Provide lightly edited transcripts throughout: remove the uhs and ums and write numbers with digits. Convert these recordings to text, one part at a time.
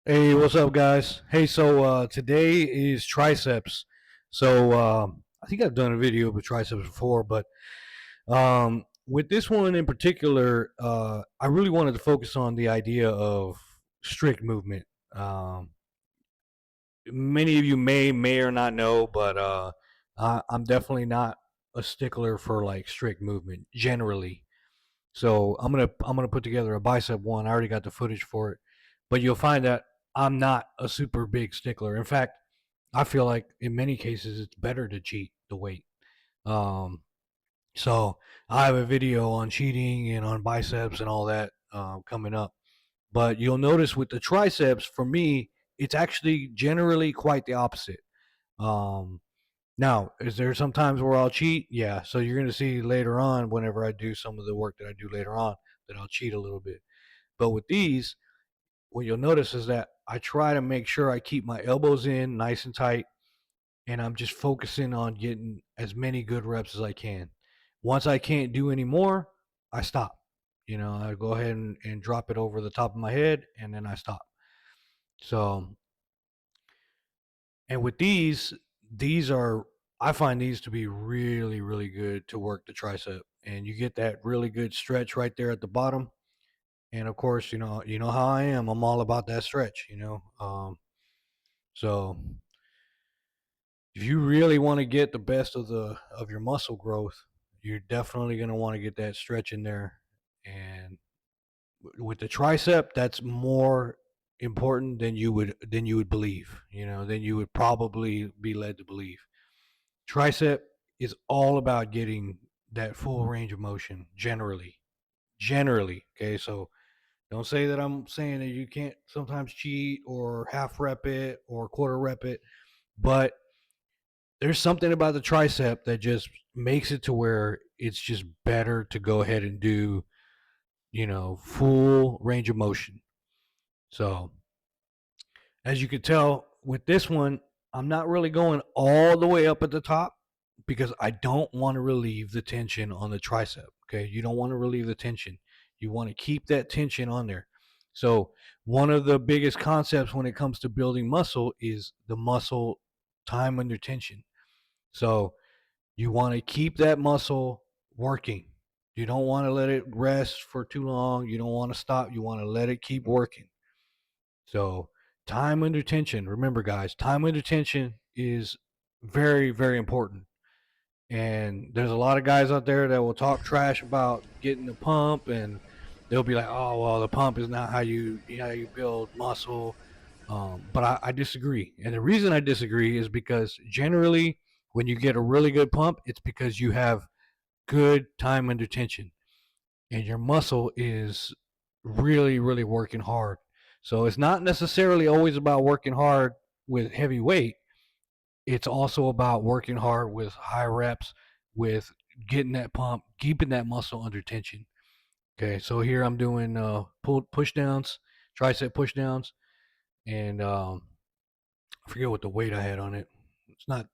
Hey, what's up, guys? Hey, today is triceps. I think I've done a video with triceps before, but with this one in particular, I really wanted to focus on the idea of strict movement. Um, Many of you may or not know, but I'm definitely not a stickler for like strict movement generally. So I'm gonna put together a bicep one. I already got the footage for it, but you'll find that I'm not a super big stickler. In fact, I feel like in many cases it's better to cheat the weight. Um, so I have a video on cheating and on biceps and all that coming up. But you'll notice with the triceps, for me, it's actually generally quite the opposite. Um, Now, is there some times where I'll cheat? Yeah. So you're going to see later on, whenever I do some of the work that I do later on, that I'll cheat a little bit. But with these, what you'll notice is that I try to make sure I keep my elbows in nice and tight, and I'm just focusing on getting as many good reps as I can. Once I can't do any more, I stop. I go ahead and drop it over the top of my head, and then I stop. So, and with these are I find these to be really, really good to work the tricep, and you get that really good stretch right there at the bottom. And of course, you know how I am. I'm all about that stretch. So if you really want to get the best of your muscle growth, you're definitely going to want to get that stretch in there. And with the tricep, that's more important than you would believe. Than you would probably be led to believe. Tricep is all about getting that full range of motion generally. Generally, okay? So don't say that I'm saying that you can't sometimes cheat or half rep it or quarter rep it, but there's something about the tricep that just makes it to where it's just better to go ahead and do, full range of motion. So, as you can tell with this one, I'm not really going all the way up at the top because I don't want to relieve the tension on the tricep. Okay. You don't want to relieve the tension. You want to keep that tension on there. So, one of the biggest concepts when it comes to building muscle is the muscle time under tension. So, you want to keep that muscle working. You don't want to let it rest for too long. You don't want to stop. You want to let it keep working. So, time under tension, remember, guys, time under tension is very, very important. And there's a lot of guys out there that will talk trash about getting the pump, and they'll be like, "Oh, well, the pump is not how you build muscle." But I disagree, and the reason I disagree is because generally, when you get a really good pump, it's because you have good time under tension and your muscle is really, really working hard. So it's not necessarily always about working hard with heavy weight. It's also about working hard with high reps, with getting that pump, keeping that muscle under tension. Okay, so here I'm doing push downs, tricep push downs, and I forget what the weight I had on it.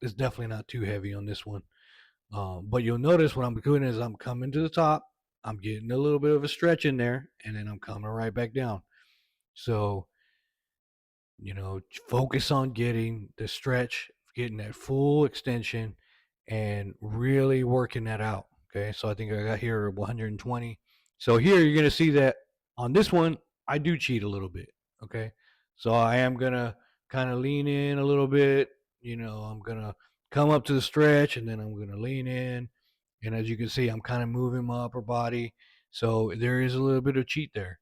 It's definitely not too heavy on this one. But you'll notice what I'm doing is I'm coming to the top, I'm getting a little bit of a stretch in there, and then I'm coming right back down. So, focus on getting the stretch, getting that full extension, and really working that out. Okay, so I think I got here 120. So here you're gonna see that on this one, I do cheat a little bit. Okay, so I am gonna kind of lean in a little bit. I'm gonna come up to the stretch, and then I'm gonna lean in. And as you can see, I'm kind of moving my upper body. So there is a little bit of cheat there,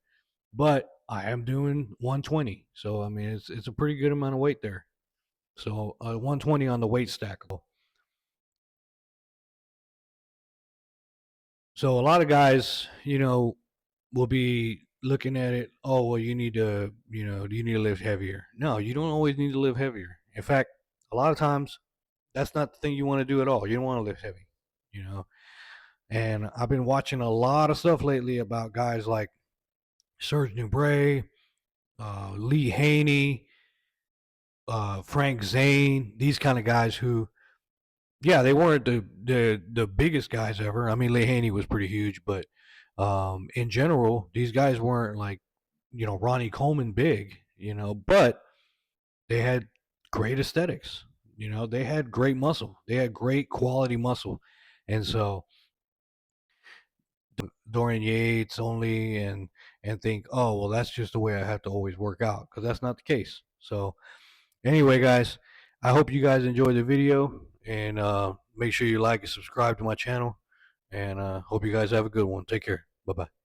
but I am doing 120. So I mean, it's a pretty good amount of weight there. So 120 on the weight stackable. So a lot of guys, will be looking at it. Oh, well, you need to lift heavier. No, you don't always need to lift heavier. In fact, a lot of times that's not the thing you want to do at all. You don't want to lift heavy. You know. And I've been watching a lot of stuff lately about guys like Serge Nubray, Lee Haney, Frank Zane, these kind of guys who, yeah, they weren't the biggest guys ever. I mean, Lee Haney was pretty huge, but in general, these guys weren't like, Ronnie Coleman big. but they had great aesthetics. They had great muscle. They had great quality muscle. And so Dorian Yates only and think, oh, well, that's just the way I have to always work out, because that's not the case. So anyway, guys, I hope you guys enjoyed the video, and make sure you like and subscribe to my channel, and hope you guys have a good one. Take care. Bye bye.